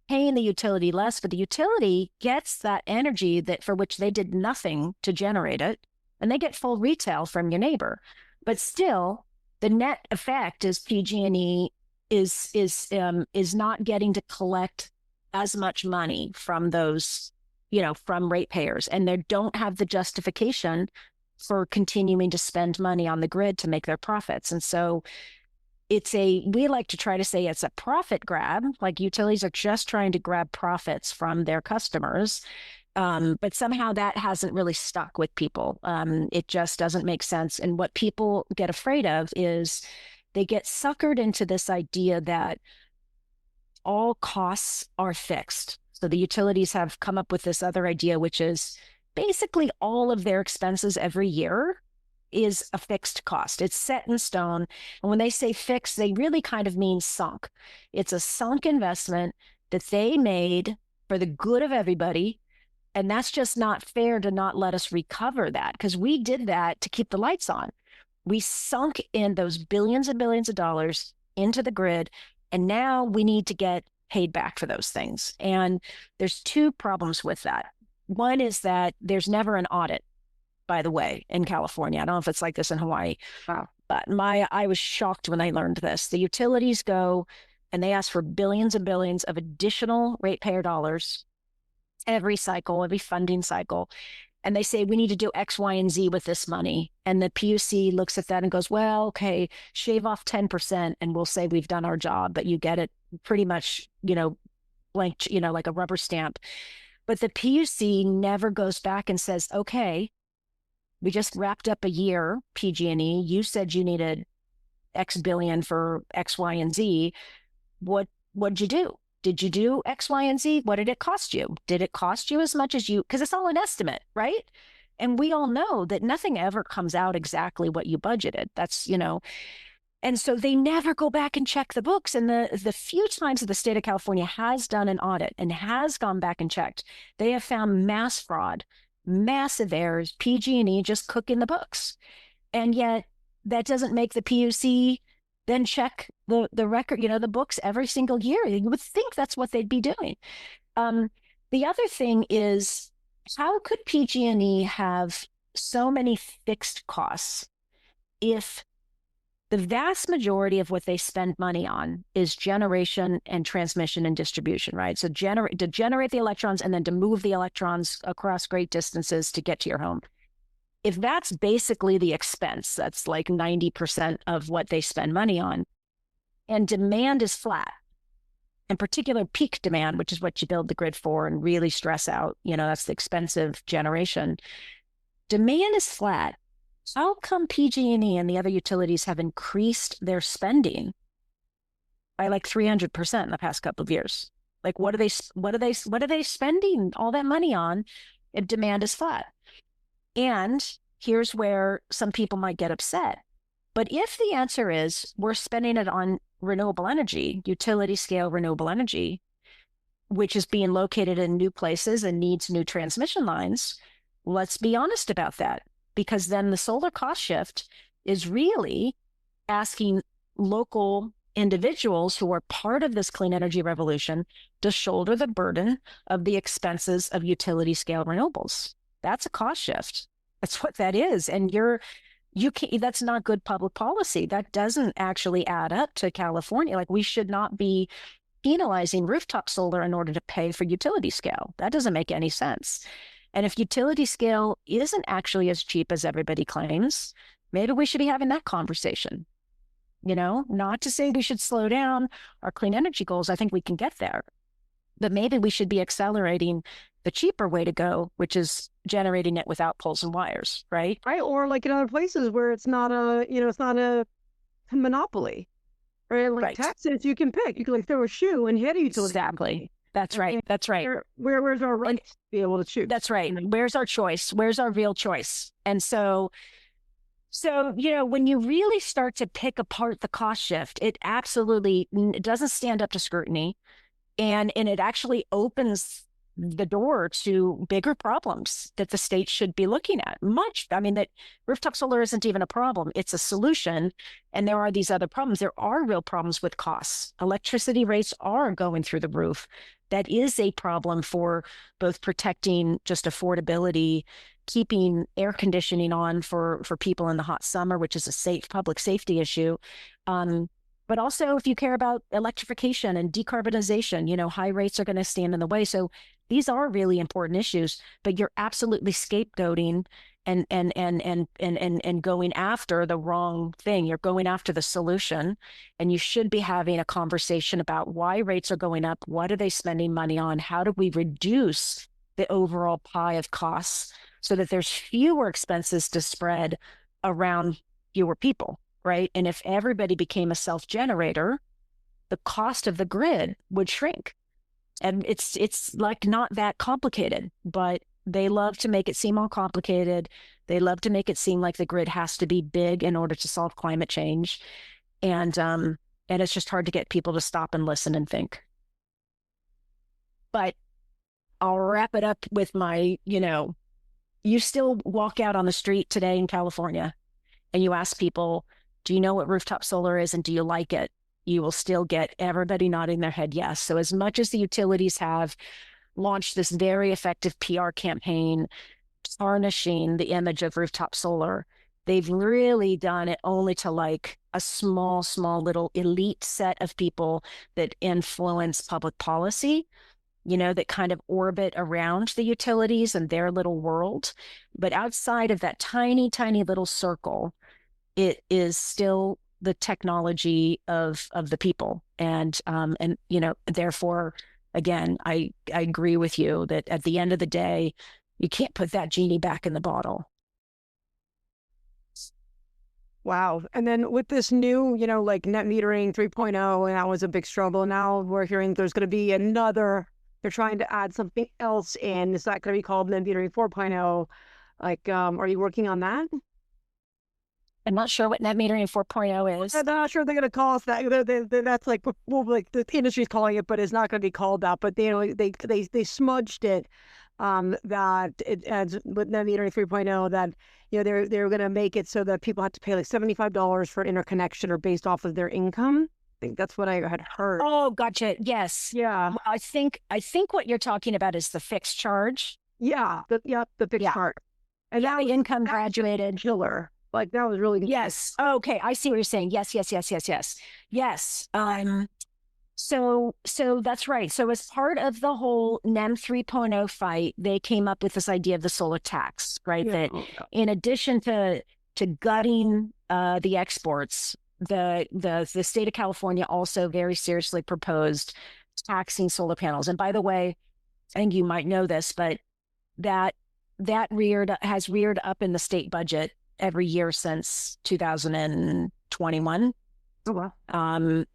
paying the utility less, but the utility gets that energy that for which they did nothing to generate it, and they get full retail from your neighbor. But still, the net effect is PG&E is not getting to collect as much money from those, from ratepayers, and they don't have the justification for continuing to spend money on the grid to make their profits. And so we like to try to say it's a profit grab, like utilities are just trying to grab profits from their customers. But somehow that hasn't really stuck with people. It just doesn't make sense. And what people get afraid of is they get suckered into this idea that all costs are fixed. So the utilities have come up with this other idea, which is basically all of their expenses every year is a fixed cost. It's set in stone. And when they say fixed, they really kind of mean sunk. It's a sunk investment that they made for the good of everybody. And that's just not fair to not let us recover that, because we did that to keep the lights on. We sunk in those billions and billions of dollars into the grid, and now we need to get paid back for those things. And there's two problems with that. One is that there's never an audit, by the way, in California. I don't know if it's like this in Hawaii. Wow. But I was shocked when I learned this. The utilities go and they ask for billions and billions of additional ratepayer dollars every cycle, every funding cycle. And they say, we need to do X, Y, and Z with this money. And the PUC looks at that and goes, well, okay, shave off 10% and we'll say we've done our job, but you get it pretty much, blank, like a rubber stamp. But the PUC never goes back and says, okay, we just wrapped up a year, PG&E. You said you needed X billion for X, Y, and Z. What'd you do? Did you do X, Y, and Z? What did it cost you? Did it cost you as much as you, because it's all an estimate, right? And we all know that nothing ever comes out exactly what you budgeted. That's, and so they never go back and check the books. And the few times that the state of California has done an audit and has gone back and checked, they have found mass fraud, massive errors, PG&E just cooking the books. And yet that doesn't make the PUC then check the record, the books every single year. You would think that's what they'd be doing. The other thing is, how could PG&E have so many fixed costs if the vast majority of what they spend money on is generation and transmission and distribution, right? So to generate the electrons and then to move the electrons across great distances to get to your home. If that's basically the expense, that's like 90% of what they spend money on, and demand is flat, in particular peak demand, which is what you build the grid for and really stress out, that's the expensive generation. Demand is flat. How come PG&E and the other utilities have increased their spending by like 300% in the past couple of years? Like, what are they spending all that money on if demand is flat? And here's where some people might get upset. But if the answer is we're spending it on renewable energy, utility scale renewable energy, which is being located in new places and needs new transmission lines, let's be honest about that. Because then the solar cost shift is really asking local individuals who are part of this clean energy revolution to shoulder the burden of the expenses of utility scale renewables. That's a cost shift. That's what that is. And you can't, that's not good public policy. That doesn't actually add up to California. Like, we should not be penalizing rooftop solar in order to pay for utility scale. That doesn't make any sense. And if utility scale isn't actually as cheap as everybody claims, maybe we should be having that conversation. Not to say we should slow down our clean energy goals. I think we can get there, but maybe we should be accelerating the cheaper way to go, which is generating it without poles and wires, right? Right. Or like in other places where it's not a monopoly, right? Like Right. Texas, you can pick. You can like throw a shoe and hit a utility. Exactly. That's right. That's right. Where's our right to be able to choose? That's right. Where's our choice? Where's our real choice? And so, when you really start to pick apart the cost shift, it absolutely doesn't stand up to scrutiny. And it actually opens the door to bigger problems that the state should be looking at. That rooftop solar isn't even a problem. It's a solution. And there are these other problems. There are real problems with costs. Electricity rates are going through the roof. That is a problem for both protecting just affordability, keeping air conditioning on for people in the hot summer, which is a public safety issue. But also if you care about electrification and decarbonization, high rates are going to stand in the way. So these are really important issues, but you're absolutely scapegoating and going after the wrong thing. You're going after the solution, and you should be having a conversation about why rates are going up. What are they spending money on? How do we reduce the overall pie of costs so that there's fewer expenses to spread around fewer people? Right. And if everybody became a self-generator, the cost of the grid would shrink. And it's like not that complicated, but they love to make it seem all complicated. They love to make it seem like the grid has to be big in order to solve climate change. And it's just hard to get people to stop and listen and think. But I'll wrap it up with my, you still walk out on the street today in California and you ask people, do you know what rooftop solar is and do you like it? You will still get everybody nodding their head yes. So as much as the utilities have launched this very effective PR campaign tarnishing the image of rooftop solar, they've really done it only to like a small little elite set of people that influence public policy, that kind of orbit around the utilities and their little world. But outside of that tiny little circle, it is still the technology of the people. And therefore, again, I agree with you that at the end of the day, you can't put that genie back in the bottle. Wow. And then with this new, like net metering 3.0, and that was a big struggle. Now we're hearing there's going to be they're trying to add something else in. Is that going to be called net metering 4.0? Like, are you working on that? I'm not sure what net metering 4.0 is. I'm not sure they're going to call us that. That's like the industry's calling it, but it's not going to be called that. But they smudged it. That it adds with net metering 3.0 that they're going to make it so that people have to pay like $75 for interconnection or based off of their income. I think that's what I had heard. Oh, gotcha. Yes. Yeah. I think what you're talking about is the fixed charge. Yeah. The fixed charge. And that the income graduated killer. Like that was really good. Yes. Okay. I see what you're saying. Yes. Yes. So that's right. So as part of the whole NEM 3.0 fight, they came up with this idea of the solar tax, right? Yeah. That in addition to gutting the exports, the state of California also very seriously proposed taxing solar panels. And by the way, I think you might know this, but that has reared up in the state budget every year since 2021. Oh, wow.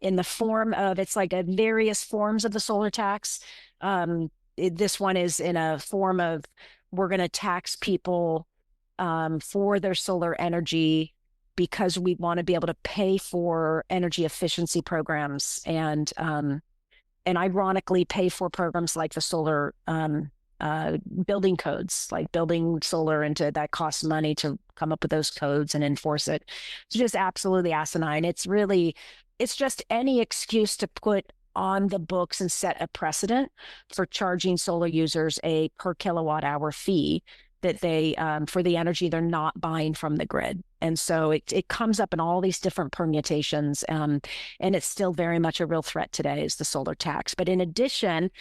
In the form of, it's like various forms of the solar tax. This one is in a form of, we're going to tax people for their solar energy because we want to be able to pay for energy efficiency programs and ironically pay for programs like the solar building codes, like building solar into that costs money to come up with those codes and enforce it. It's just absolutely asinine. It's just any excuse to put on the books and set a precedent for charging solar users a per kilowatt hour fee that they for the energy they're not buying from the grid. And so it comes up in all these different permutations, and it's still very much a real threat today is the solar tax. But in addition,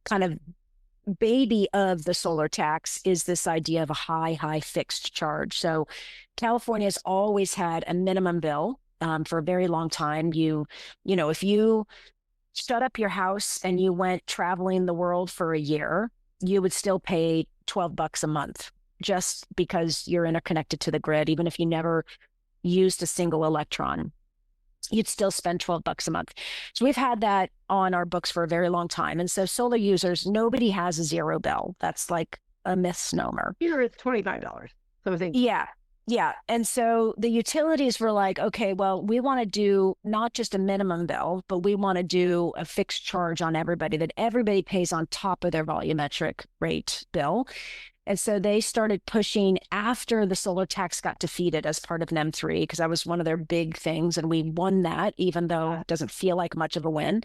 kind of baby of the solar tax is this idea of a high fixed charge. So California has always had a minimum bill for a very long time. If you shut up your house and you went traveling the world for a year, you would still pay $12 a month just because you're interconnected to the grid, even if you never used a single electron. You'd still spend $12 a month. So we've had that on our books for a very long time. And so solar users, nobody has a zero bill. That's like a misnomer. Here it's $25. So I think, Yeah. Yeah. And so the utilities were like, okay, well, we want to do not just a minimum bill, but we want to do a fixed charge on everybody that everybody pays on top of their volumetric rate bill. And so they started pushing after the solar tax got defeated as part of NEM 3, because that was one of their big things. And we won that, even though it doesn't feel like much of a win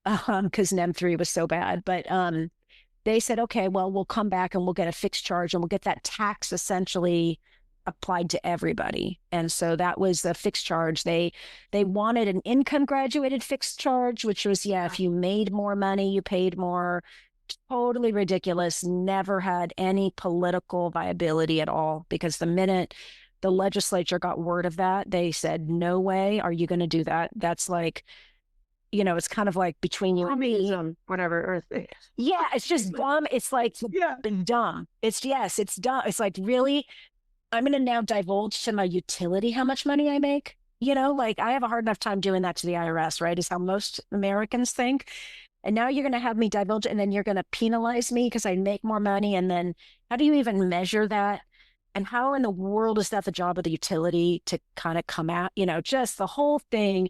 because NEM 3 was so bad. But they said, okay, well, we'll come back and we'll get a fixed charge and we'll get that tax essentially applied to everybody. And so that was a fixed charge. They wanted an income graduated fixed charge, which was, if you made more money, you paid more. Totally ridiculous. Never had any political viability at all, because the minute the legislature got word of that, they said, no way are you going to do that. That's like, it's kind of like between you and me. Whatever. Yeah, it's just dumb. It's like dumb. It's dumb. It's like, really, I'm going to now divulge to my utility how much money I make. Like I have a hard enough time doing that to the IRS, right? Is how most Americans think. And now you're going to have me divulge, and then you're going to penalize me because I make more money. And then how do you even measure that? And how in the world is that the job of the utility to kind of come out, just the whole thing.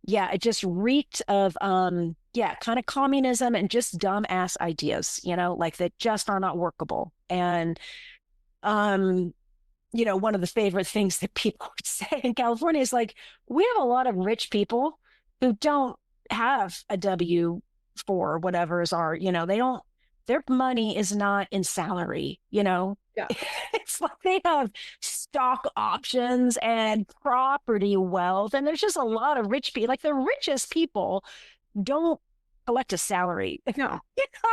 Yeah, it just reeked of, kind of communism and just dumbass ideas, like that just are not workable. And, one of the favorite things that people would say in California is like, we have a lot of rich people who don't have a W for whatever is our, their money is not in salary, Yeah. It's like they have stock options and property wealth. And there's just a lot of rich people, like the richest people don't collect a salary. No.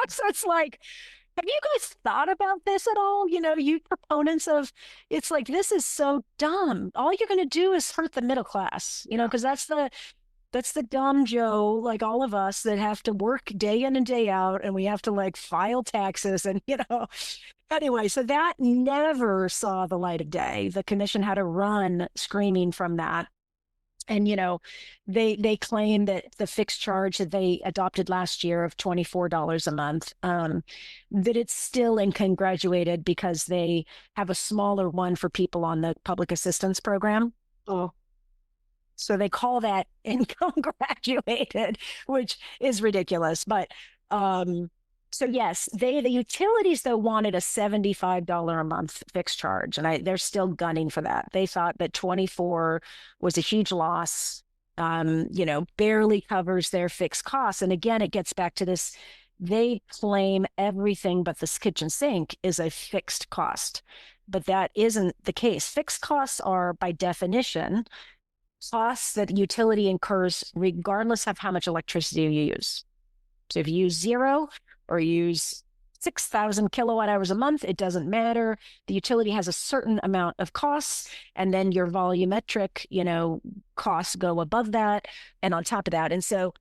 So it's like, have you guys thought about this at all? You proponents of, it's like, this is so dumb. All you're going to do is hurt the middle class, because that's the dumb Joe, like all of us that have to work day in and day out, and we have to like file taxes and, anyway, so that never saw the light of day. The commission had to run screaming from that. And, they claim that the fixed charge that they adopted last year of $24 a month, that it's still income graduated because they have a smaller one for people on the public assistance program. Oh. So they call that income graduated, which is ridiculous. But so yes, the utilities though wanted a $75 a month fixed charge, and they're still gunning for that. They thought that 24 was a huge loss, barely covers their fixed costs. And again, it gets back to this. They claim everything but this kitchen sink is a fixed cost, but that isn't the case. Fixed costs are by definition costs that the utility incurs regardless of how much electricity you use. So if you use 0 or use 6,000 kilowatt hours a month, it doesn't matter. The utility has a certain amount of costs, and then your volumetric, costs go above that and on top of that. And so,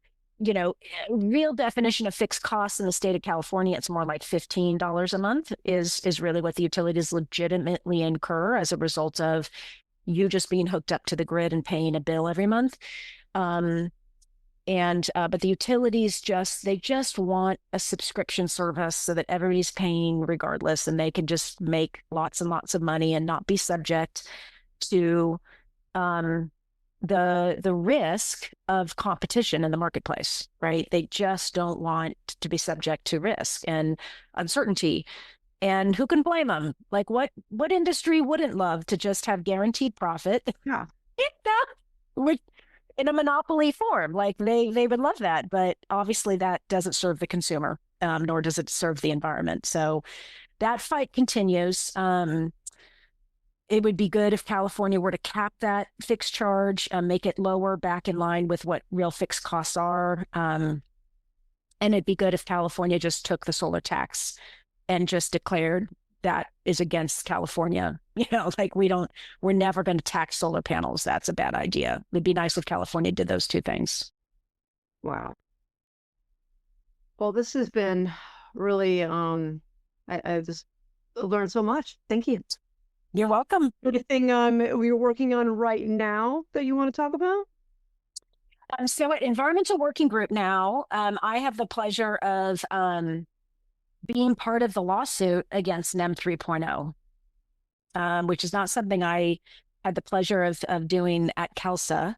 real definition of fixed costs in the state of California, it's more like $15 a month is really what the utilities legitimately incur as a result of you just being hooked up to the grid and paying a bill every month. But the utilities just want a subscription service so that everybody's paying regardless, and they can just make lots and lots of money and not be subject to the risk of competition in the marketplace, right? They just don't want to be subject to risk and uncertainty. And who can blame them? Like what industry wouldn't love to just have guaranteed profit? Yeah. In a monopoly form, like they would love that. But obviously that doesn't serve the consumer, nor does it serve the environment. So that fight continues. It would be good if California were to cap that fixed charge, make it lower back in line with what real fixed costs are. And it'd be good if California just took the solar tax and just declared that is against California. Like we're never going to tax solar panels. That's a bad idea. It'd be nice if California did those two things. Wow. Well, this has been really, I just learned so much. Thank you. You're welcome. Anything we're working on right now that you want to talk about? So at Environmental Working Group now, I have the pleasure of being part of the lawsuit against NEM 3.0, which is not something I had the pleasure of doing at CalSA.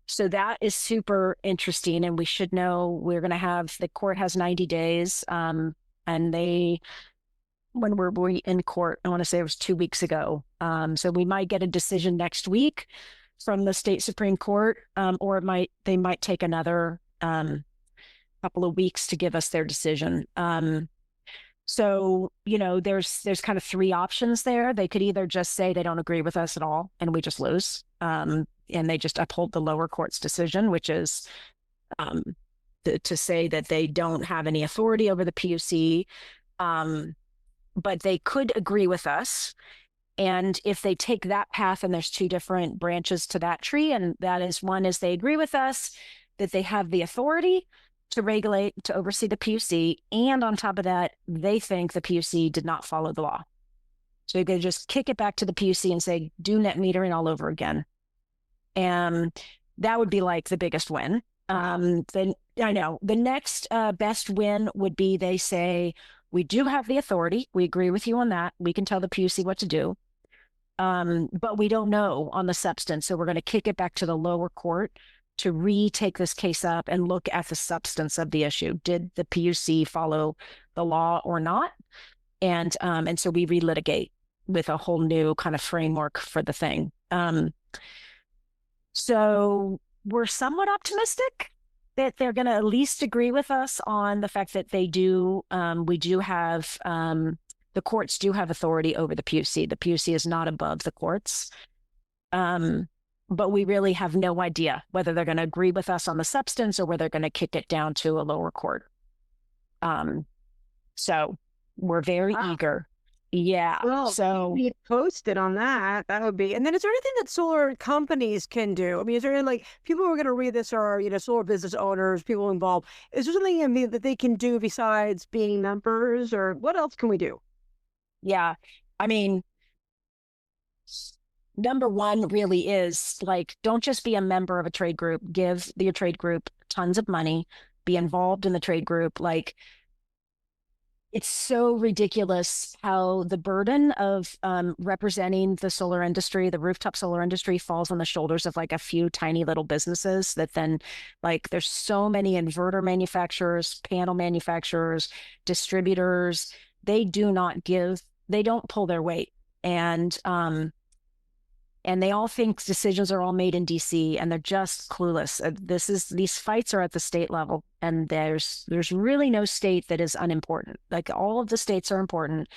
So that is super interesting, and we should know we're going to have, the court has 90 days, and when were we in court? I want to say it was 2 weeks ago. So we might get a decision next week from the state Supreme Court, or they might take another couple of weeks to give us their decision. So, there's kind of three options there. They could either just say they don't agree with us at all and we just lose, and they just uphold the lower court's decision, which is to say that they don't have any authority over the PUC, but they could agree with us. And if they take that path, and there's two different branches to that tree, and that is, one is they agree with us that they have the authority to regulate, to oversee the PUC. And on top of that, they think the PUC did not follow the law. So you're going to just kick it back to the PUC and say, do net metering all over again. And that would be like the biggest win. Then I know the next best win would be they say, we do have the authority. We agree with you on that. We can tell the PUC what to do. But we don't know on the substance. So we're going to kick it back to the lower court to retake this case up and look at the substance of the issue. Did the PUC follow the law or not? And so we relitigate with a whole new kind of framework for the thing. So we're somewhat optimistic that they're going to at least agree with us on the fact that we do have, the courts do have authority over the PUC. The PUC is not above the courts. But we really have no idea whether they're going to agree with us on the substance or whether they're going to kick it down to a lower court. So we're very eager. Yeah. Well, so be posted on that. That would be. And then is there anything that solar companies can do? I mean, is there any, like, people who are going to read this are, solar business owners, people involved. Is there something that they can do besides being members, or what else can we do? Yeah. I mean, number one really is, like, don't just be a member of a trade group. Give your trade group tons of money. Be involved in the trade group. Like, it's so ridiculous how the burden of representing the solar industry, the rooftop solar industry, falls on the shoulders of like a few tiny little businesses that then, like, there's so many inverter manufacturers, panel manufacturers, distributors. They don't pull their weight. And they all think decisions are all made in DC, and they're just clueless. These fights are at the state level, and there's really no state that is unimportant. Like, all of the states are important,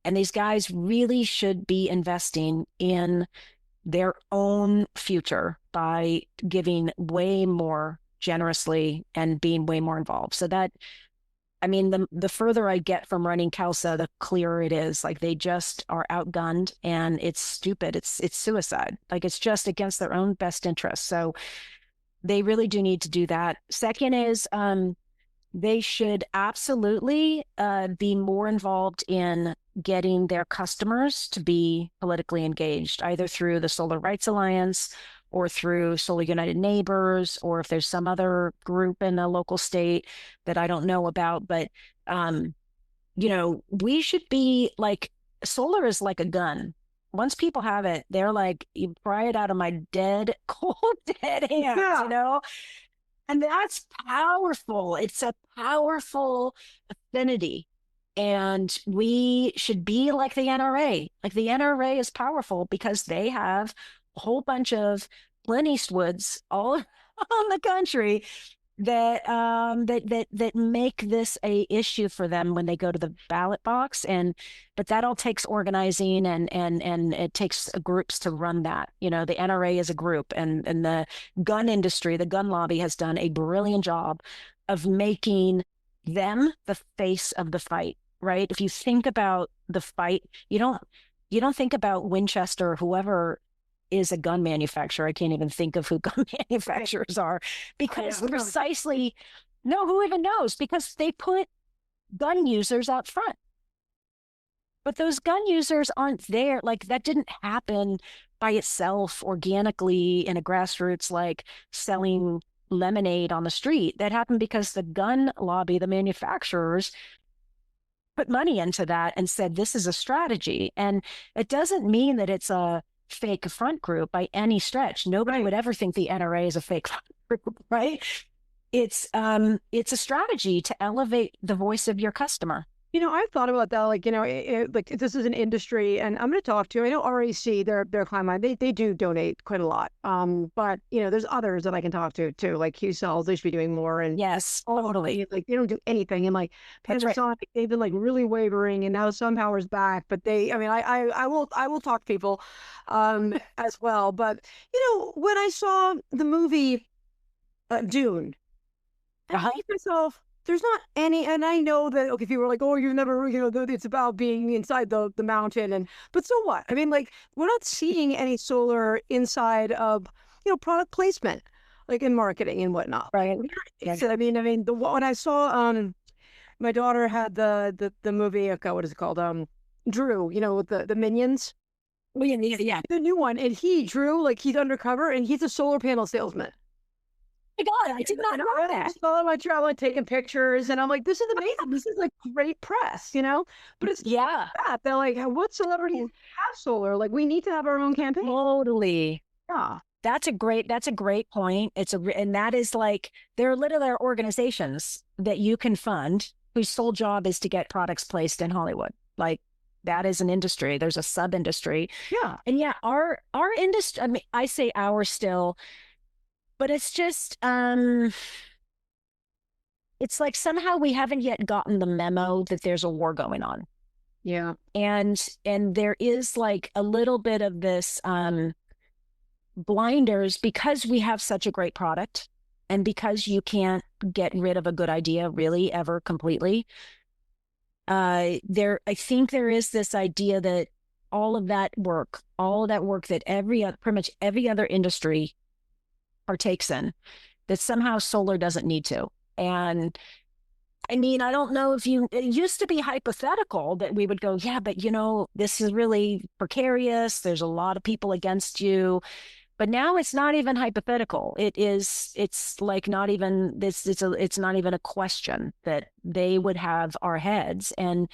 and these guys really should be investing in their own future by giving way more generously and being way more involved. So that, I mean, the further I get from running CalSA, the clearer it is. Like, they just are outgunned, and it's stupid. It's suicide. Like, it's just against their own best interests. So they really do need to do that. Second is they should absolutely be more involved in getting their customers to be politically engaged, either through the Solar Rights Alliance or through Solar United Neighbors, or if there's some other group in a local state that I don't know about. But, we should be like, solar is like a gun. Once people have it, they're like, you pry it out of my dead, cold, dead hands, And that's powerful. It's a powerful affinity. And we should be like the NRA. Like, the NRA is powerful because they have a whole bunch of Clint Eastwoods all around the country that that make this a issue for them when they go to the ballot box. But that all takes organizing, and it takes groups to run that. The NRA is a group, and the gun industry, the gun lobby, has done a brilliant job of making them the face of the fight, right? If you think about the fight, you don't think about Winchester or whoever is a gun manufacturer. I can't even think of who gun manufacturers are, because precisely, no, who even knows? Because they put gun users out front. But those gun users aren't there. Like, that didn't happen by itself organically in a grassroots, like selling lemonade on the street. That happened because the gun lobby, the manufacturers, put money into that and said, this is a strategy. And it doesn't mean that it's a fake front group by any stretch. Nobody would ever think the NRA is a fake front group, right? It's a strategy to elevate the voice of your customer. I've thought about that. Like, like this is an industry, and I'm going to talk to. I know RAC, their climate, they do donate quite a lot. But there's others that I can talk to too, like Q-Cells. They should be doing more. And yes, totally. Like, they don't do anything. And like Panasonic, right. They've been like really wavering, and now SunPower's back. But I will talk to people, as well. But when I saw the movie, Dune, I thought to myself, there's not any, and I know that, okay, people were like, oh, you've never, it's about being inside the mountain, but so what? I mean, like, we're not seeing any solar inside of, product placement, like in marketing and whatnot. Right. So, I mean, when I saw, my daughter had the movie, okay, what is it called? Drew, with the Minions. Well, yeah. The new one, and Drew, like, he's undercover, and he's a solar panel salesman. My God, I did not know that. I saw my travel and taking pictures, and I'm like, this is amazing. This is like great press, But it's that they're like, what celebrities have solar? Like, we need to have our own campaign. Totally. Yeah. That's a great point. And that is like, there are organizations that you can fund whose sole job is to get products placed in Hollywood. Like, that is an industry. There's a sub industry. Yeah. And yeah, our industry, I mean, I say ours still, but it's just, it's like somehow we haven't yet gotten the memo that there's a war going on. Yeah. And there is like a little bit of this blinders, because we have such a great product and because you can't get rid of a good idea really ever completely. I think there is this idea that all of that work that pretty much every other industry partakes in, that somehow solar doesn't need to. And I mean, I don't know if it used to be hypothetical that we would go, yeah, but this is really precarious. There's a lot of people against you. But now it's not even hypothetical. It's like not even this, it's not even a question that they would have our heads. And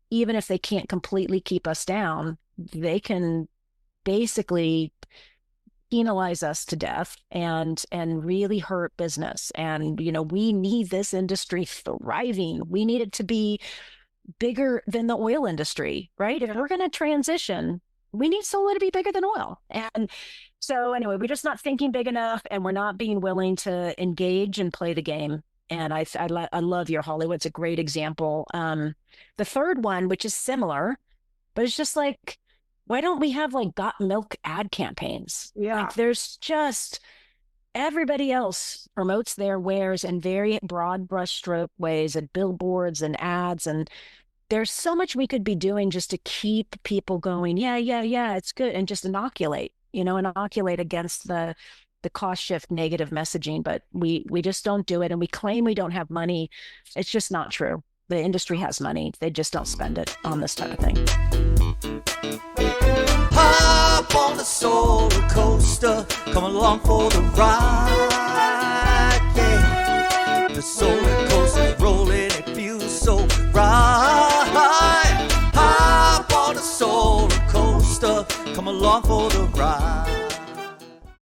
even if they can't completely keep us down, they can basically penalize us to death and really hurt business. And, we need this industry thriving. We need it to be bigger than the oil industry, right? If we're going to transition, we need solar to be bigger than oil. And so anyway, we're just not thinking big enough, and we're not being willing to engage and play the game. And I love your Hollywood's a great example. The third one, which is similar, but it's just like, why don't we have like Got Milk ad campaigns? Yeah. Like, there's just, everybody else promotes their wares in very broad brushstroke ways and billboards and ads. And there's so much we could be doing just to keep people going, yeah, it's good. And just inoculate against the cost shift negative messaging. But we just don't do it. And we claim we don't have money. It's just not true. The industry has money. They just don't spend it on this type of thing. Hop on the solar coaster, come along for the ride, yeah. The solar coaster's rolling, it feels so right. Hop on the solar coaster, come along for the